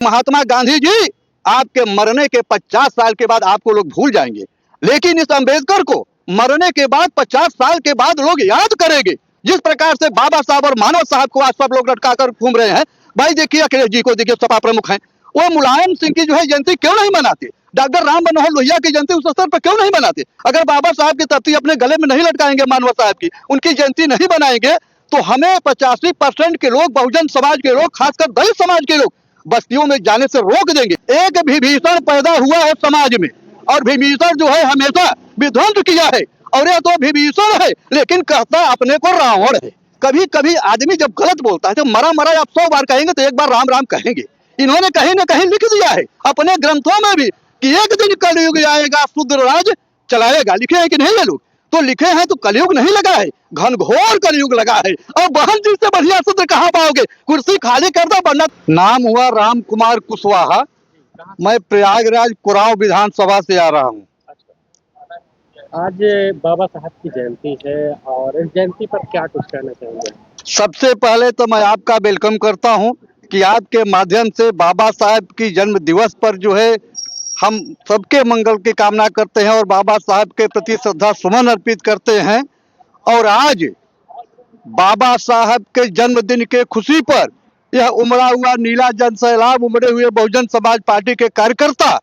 महात्मा गांधी जी आपके मरने के 50 साल के बाद आपको लोग भूल जाएंगे, लेकिन इस अंबेडकर को मरने के बाद 50 साल के बाद लोग याद करेंगे। जिस प्रकार से बाबा साहब और मानव साहब को आज सब लोग लटका कर घूम रहे हैं। भाई देखिए अखिलेश जी को देखिए, सपा प्रमुख हैं, वो मुलायम सिंह की जो है जयंती क्यों नहीं मनाते? डॉक्टर राम मनोहर लोहिया की जयंती उस स्तर पर क्यों नहीं मनाते? अगर बाबा साहब की तख्ती अपने गले में नहीं लटकाएंगे, मानव साहब की उनकी जयंती नहीं बनाएंगे, तो हमें 85% के लोग, बहुजन समाज के लोग, खासकर दलित समाज के लोग बस्तियों में जाने से रोक देंगे। एक विभीषण पैदा हुआ है समाज में, और विभीषण जो है हमेशा विध्वंस किया है, और यह तो विभीषण है लेकिन कहता अपने को रावण है। कभी कभी आदमी जब गलत बोलता है तो मरा मरा आप 100 बार कहेंगे तो एक बार राम राम कहेंगे। इन्होंने कहीं न कहीं लिख दिया है अपने ग्रंथों में भी कि एक दिन कलयुग आएगा, शूद्र राज चलाएगा। लिखे हैं कि नहीं ये लोग? तो लिखे हैं तो कलयुग नहीं लगा है, घनघोर कलयुग लगा है। और बहन जी से बढ़िया शूद्र कहाँ पाओगे? कुर्सी खाली कर दो वरना। नाम हुआ राम कुमार कुशवाहा, मैं प्रयागराज कुराव विधानसभा से आ रहा हूँ। आज बाबा साहब की जयंती है और इस जयंती पर क्या कुछ कहना चाहेंगे? सबसे पहले तो मैं आपका वेलकम करता हूं कि आपके माध्यम से बाबा साहब की जन्म दिवस पर जो है हम सबके मंगल की कामना करते हैं और बाबा साहब के प्रति श्रद्धा सुमन अर्पित करते हैं। और आज बाबा साहब के जन्मदिन के खुशी पर यह उमड़ा हुआ नीला जन सैलाब उमड़े हुए बहुजन समाज पार्टी के कार्यकर्ता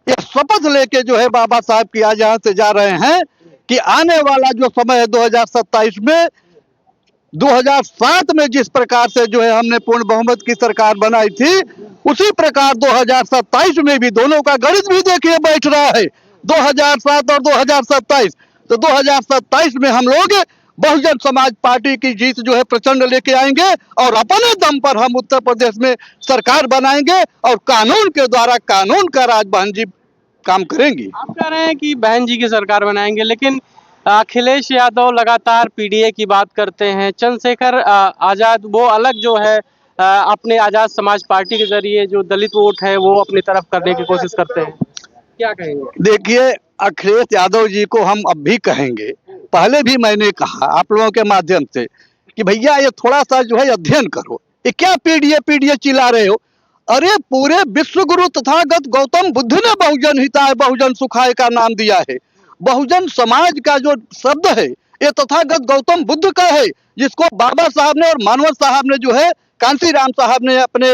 यह शपथ लेके जो है बाबा साहब की आज यहाँ से जा रहे हैं कि आने वाला जो समय है 2027 में, 2007 में जिस प्रकार से जो है हमने पूर्ण बहुमत की सरकार बनाई थी, उसी प्रकार 2027 में भी दोनों का गणित भी देखिए बैठ रहा है, 2007 और 2027। तो 2027 में हम लोग बहुजन समाज पार्टी की जीत जो है प्रचंड लेके आएंगे और अपने दम पर हम उत्तर प्रदेश में सरकार बनाएंगे और कानून के द्वारा कानून का राज बहन जी काम करेंगी। आप कह रहे हैं कि बहन जी की सरकार बनाएंगे, लेकिन अखिलेश यादव लगातार पीडीए की बात करते हैं। चंद्रशेखर आजाद वो अलग जो है अपने आजाद समाज पार्टी के जरिए जो दलित वोट है वो अपनी तरफ करने की कोशिश करते हैं, क्या कहेंगे? देखिए अखिलेश यादव जी को हम अब भी कहेंगे, पहले भी मैंने कहा आप लोगों के माध्यम से कि भैया ये थोड़ा सा जो है अध्ययन करो, ये क्या पीडीए पीडीए चिल्ला रहे हो? अरे पूरे विश्व गुरु तथागत गौतम बुद्ध ने बहुजन हिताय बहुजन सुखाय का नाम दिया है। बहुजन समाज का जो शब्द है ये तथागत गौतम बुद्ध का है, जिसको बाबा साहब ने और मानव साहब ने जो है कांसी राम साहब ने अपने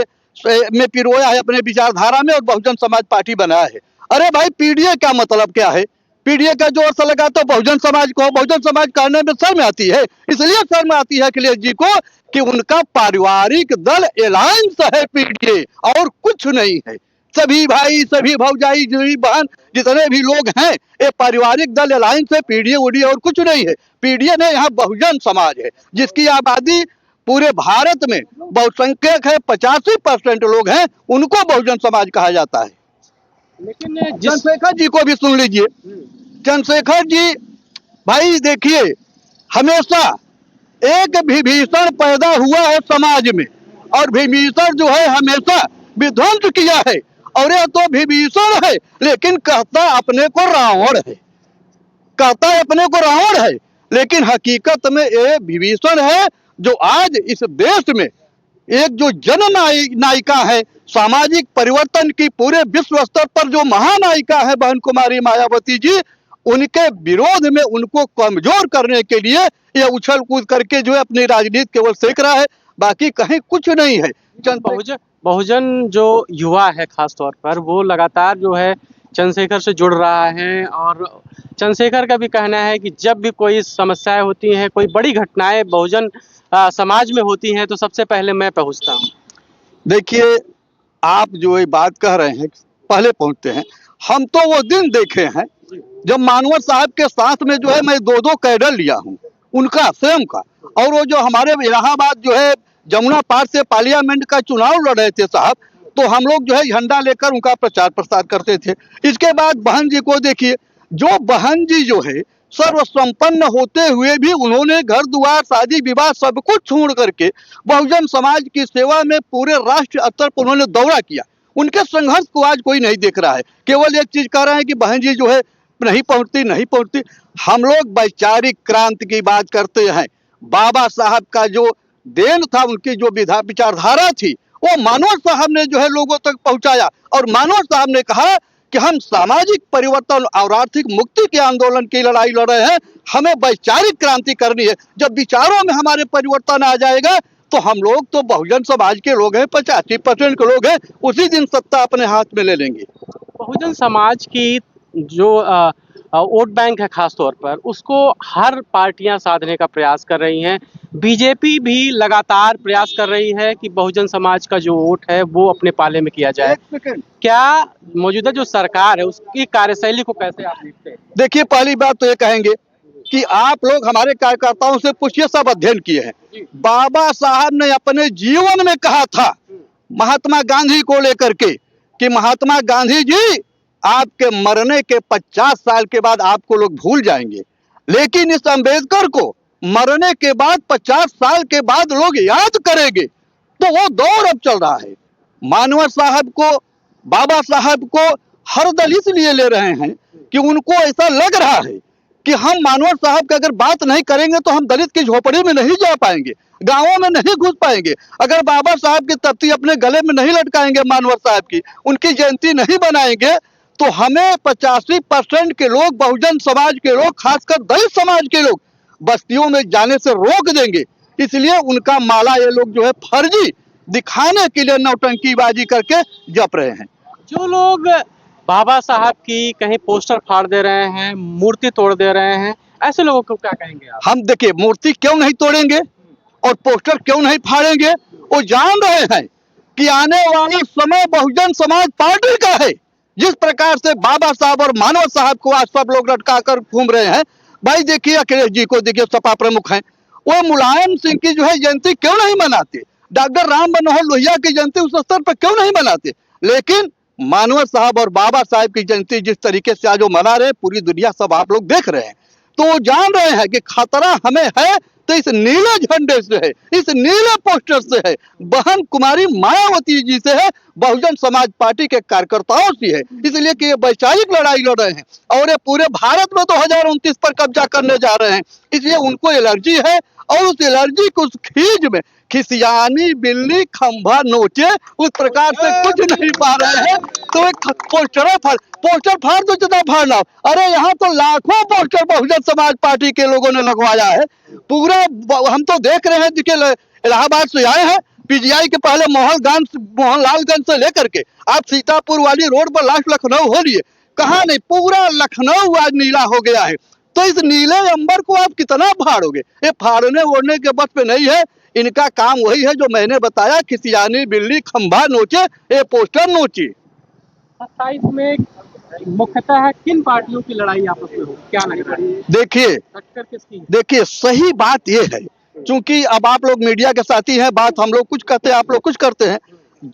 में पिरोया है अपने विचारधारा में और बहुजन समाज पार्टी बनाया है। अरे भाई पीडीए का मतलब क्या है? पीडीए का जो अर्थ लगा तो बहुजन समाज को, बहुजन समाज करने में शर्म आती है, इसलिए शर्म आती है अखिलेश जी को कि उनका पारिवारिक दल अलायंस है पीडीए और कुछ नहीं है। सभी भाई, सभी भौजाई, सभी बहन, जितने भी लोग हैं ये पारिवारिक दल अलायंस है, पीडीए उडीए और कुछ नहीं है। पीडीए ने यहाँ बहुजन समाज है जिसकी आबादी पूरे भारत में बहुसंख्यक है, 85% लोग हैं, उनको बहुजन समाज कहा जाता है। लेकिन चंद्रशेखर जी को भी सुन लीजिए। चंद्रशेखर जी भाई देखिए, हमेशा एक विभीषण पैदा हुआ है समाज में और विभीषण जो है हमेशा विध्वंस किया है, और यह तो विभीषण है लेकिन कहता अपने को रावण है, कहता है अपने को रावण है, लेकिन हकीकत में ये विभीषण है जो आज इस देश में एक जो जन नायिका है, सामाजिक परिवर्तन की पूरे विश्व स्तर पर जो महानायिका है बहन कुमारी मायावती जी, उनके विरोध में उनको कमजोर करने के लिए यह उछल कूद करके जो है अपनी राजनीति केवल सेक रहा है, बाकी कहीं कुछ नहीं है। बहुजन जो युवा है खास तौर पर वो लगातार जो है चंद्रशेखर से जुड़ रहा है, और चंद्रशेखर का भी कहना है कि जब भी कोई समस्याएं होती हैं, कोई बड़ी घटनाएं बहुजन समाज में होती हैं तो सबसे पहले मैं पहुंचता हूं। देखिए आप जो ये बात कह रहे हैं पहले पहुंचते हैं, हम तो वो दिन देखे हैं जब मानव साहब के साथ में जो है मैं 2-2 कैडर लिया हूं उनका स्वयं का, और वो जो हमारे इलाहाबाद जो है जमुना पार से पार्लियामेंट का चुनाव लड़ रहे थे साहब, तो हम लोग जो है झंडा लेकर उनका प्रचार प्रसार करते थे। इसके बाद बहन जी को देखिए, जो बहन जी जो है सर्वसंपन्न होते हुए भी उन्होंने घर द्वार शादी विवाह सब कुछ छोड़ करके बहुजन समाज की सेवा में पूरे राष्ट्र स्तर पर उन्होंने दौरा किया। उनके संघर्ष को आज कोई नहीं देख रहा है, केवल एक चीज कह रहे हैं कि बहन जी जो है नहीं पहुंचती। हम लोग वैचारिक क्रांति की बात करते हैं। बाबा साहब का जो देन था, उनकी जो विचारधारा थी, वो मनोज साहब ने जो है लोगों तक पहुंचाया। और मनोज साहब ने कहा कि हम सामाजिक परिवर्तन और आर्थिक मुक्ति के आंदोलन की लड़ाई लड़ रहे हैं, हमें वैचारिक क्रांति करनी है। जब विचारों में हमारे परिवर्तन आ जाएगा तो हम लोग तो बहुजन समाज के लोग हैं, 85% के लोग हैं, उसी दिन सत्ता अपने हाथ में ले लेंगे। बहुजन समाज की जो वोट बैंक है खास तौर पर, उसको हर पार्टियां साधने का प्रयास कर रही हैं। बीजेपी भी लगातार प्रयास कर रही है कि बहुजन समाज का जो वोट है वो अपने पाले में किया जाए। एक सेकंड, क्या मौजूदा जो सरकार है उसकी कार्यशैली को कैसे आप देखते हैं? देखिए पहली बात तो ये कहेंगे कि आप लोग हमारे कार्यकर्ताओं से पूछिए, सब अध्ययन किए हैं। बाबा साहब ने अपने जीवन में कहा था महात्मा गांधी को लेकर के कि महात्मा गांधी जी, आपके मरने के 50 साल के बाद आपको लोग भूल जाएंगे, लेकिन इस अंबेडकर को मरने के बाद 50 साल के बाद लोग याद करेंगे। तो वो दौर अब चल रहा है। मानव साहब को, बाबा साहब को हर दल इसलिए ले रहे हैं कि उनको ऐसा लग रहा है कि हम मानव साहब की अगर बात नहीं करेंगे तो हम दलित की झोपड़ी में नहीं जा पाएंगे, गांवों में नहीं घुस पाएंगे। अगर बाबा साहब की तख्ती अपने गले में नहीं लटकाएंगे, मानव साहब की उनकी जयंती नहीं बनाएंगे, तो हमें 85% के लोग, बहुजन समाज के लोग, खासकर दलित समाज के लोग बस्तियों में जाने से रोक देंगे। इसलिए उनका माला ये लोग जो है फर्जी दिखाने के लिए नौटंकीबाजी करके जप रहे हैं। जो लोग बाबा साहब की कहीं पोस्टर फाड़ दे रहे हैं, मूर्ति तोड़ दे रहे हैं, ऐसे लोगों को क्या कहेंगे आप? हम देखिए, मूर्ति क्यों नहीं तोड़ेंगे और पोस्टर क्यों नहीं फाड़ेंगे? वो जान रहे हैं कि आने वाला समय बहुजन समाज पार्टी का है। जिस प्रकार से बाबा साहब और मानव साहब को आज सब लोग लटका कर घूम रहे हैं, भाई देखिए अखिलेश जी को देखिए, सपा प्रमुख हैं, वो मुलायम सिंह की जो है जयंती क्यों नहीं मनाते? डॉक्टर राम मनोहर लोहिया की जयंती उस स्तर पर क्यों नहीं मनाते? लेकिन मानव साहब और बाबा साहब की जयंती जिस तरीके से आज वो मना रहे हैं, पूरी दुनिया सब आप लोग देख रहे हैं। तो वो जान रहे हैं कि खतरा हमें है तो इस नीले झंडे से है, इस नीले पोस्टर से है, बहन कुमारी मायावती जी से है, बहुजन समाज पार्टी के कार्यकर्ताओं से है। इसलिए कि ये वैचारिक लड़ाई लड़ रहे हैं और ये पूरे भारत में 2029 पर कब्जा करने जा रहे हैं। इसलिए उनको एलर्जी है और उस एलर्जी को, उस खीज में खिसियानी बिल्ली खंभा नोचे, उस प्रकार से कुछ नहीं पा रहे हैं। तो एक पोस्टर फाड़ दो, जितना फाड़ना। अरे यहाँ तो लाखों पोस्टर बहुजन समाज पार्टी के लोगों ने लगवाया है। पूरा हम तो देख रहे हैं, देखिए इलाहाबाद से आए हैं, पीजीआई के पहले मोहनलालगंज से लेकर के आप सीतापुर वाली रोड पर लास्ट लखनऊ हो लिए, कहाँ नहीं, पूरा लखनऊ आज नीला हो गया है। तो इस नीले अंबर को आप कितना फाड़ोगे? ये फाड़ने ओढ़ने के बस पे नहीं है। इनका काम वही है जो मैंने बताया, खिसियानी बिल्ली खंभा नोचे, ये पोस्टर नोचे। 27 में मुख्यतः किन पार्टियों की लड़ाई आपस में हो, क्या लग रहा है? देखिए टक्कर किसकी? देखिए सही बात ये है, क्योंकि अब आप लोग मीडिया के साथी हैं, बात हम लोग कुछ कहते हैं, आप लोग कुछ करते हैं।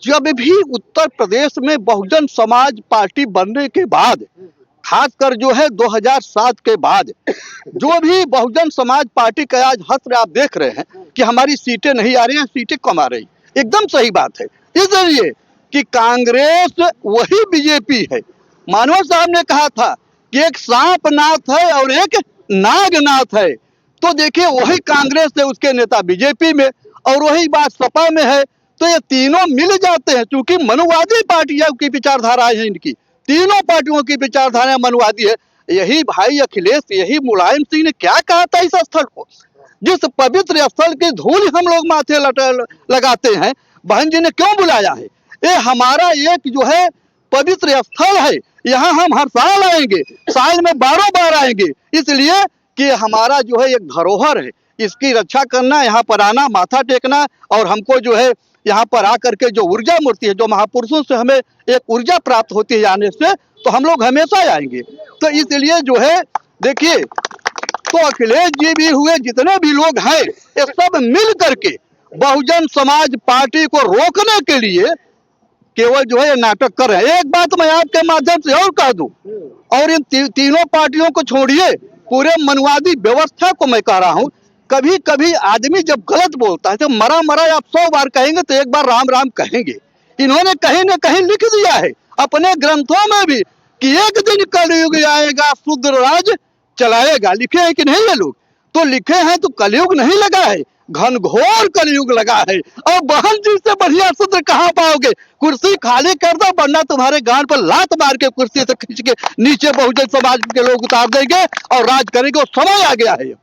जब भी उत्तर प्रदेश में बहुजन समाज पार्टी बनने के बाद, खासकर जो है 2007 के बाद, जो भी बहुजन समाज पार्टी का आज हस्र आप देख रहे हैं कि हमारी सीटें नहीं आ रही हैं, सीटें कम आ रही, एकदम सही बात है। इसलिए कि कांग्रेस वही बीजेपी है। मानव साहब ने कहा था कि एक सांप नाथ है और एक नागनाथ है। तो देखिए वही कांग्रेस है, उसके नेता बीजेपी में, और वही बात सपा में है। तो ये तीनों मिल जाते हैं, क्योंकि मनुवादी पार्टियों की विचारधाराएं हैं इनकी, तीनों पार्टियों की विचारधारा मनुवादी है। यही भाई अखिलेश, यही मुलायम सिंह ने क्या कहा था इस स्थल को, जिस पवित्र स्थल की धूल हम लोग माथे लगाते हैं, बहन जी ने क्यों बुलाया है? ये हमारा एक जो है पवित्र स्थल है, यहाँ हम हर साल आएंगे, साल में 12 बार आएंगे, इसलिए कि हमारा जो है एक धरोहर है, इसकी रक्षा करना, यहाँ पर आना, माथा टेकना, और हमको जो है यहाँ पर आकर के जो ऊर्जा मूर्ति है, जो महापुरुषों से हमें एक ऊर्जा प्राप्त होती है आने से, तो हम लोग हमेशा आएंगे। तो इसलिए जो है देखिए, तो अखिलेश जी भी हुए, जितने भी लोग हैं, ये सब मिल करके बहुजन समाज पार्टी को रोकने के लिए केवल जो है ये नाटक कर रहे हैं। एक बात मैं आपके माध्यम से और कह दूं, और इन तीनों पार्टियों को छोड़िए, पूरे मनवादी व्यवस्था को मैं कह रहा हूं, कभी कभी आदमी जब गलत बोलता है तो मरा मरा आप 100 बार कहेंगे तो एक बार राम राम कहेंगे। इन्होंने कहीं न कहीं लिख दिया है अपने ग्रंथों में भी कि एक दिन कलयुग आएगा, शूद्र राज चलाएगा। लिखे हैं कि नहीं ये लोग? तो लिखे हैं तो कलयुग नहीं लगा है, घनघोर कलयुग लगा है। और बहन जी से बढ़िया सूत्र कहाँ पाओगे? कुर्सी खाली कर दो, वरना तुम्हारे गांड पर लात मार के कुर्सी से खींच के नीचे बहुजन समाज के लोग उतार देंगे और राज करेंगे। वो समय आ गया है।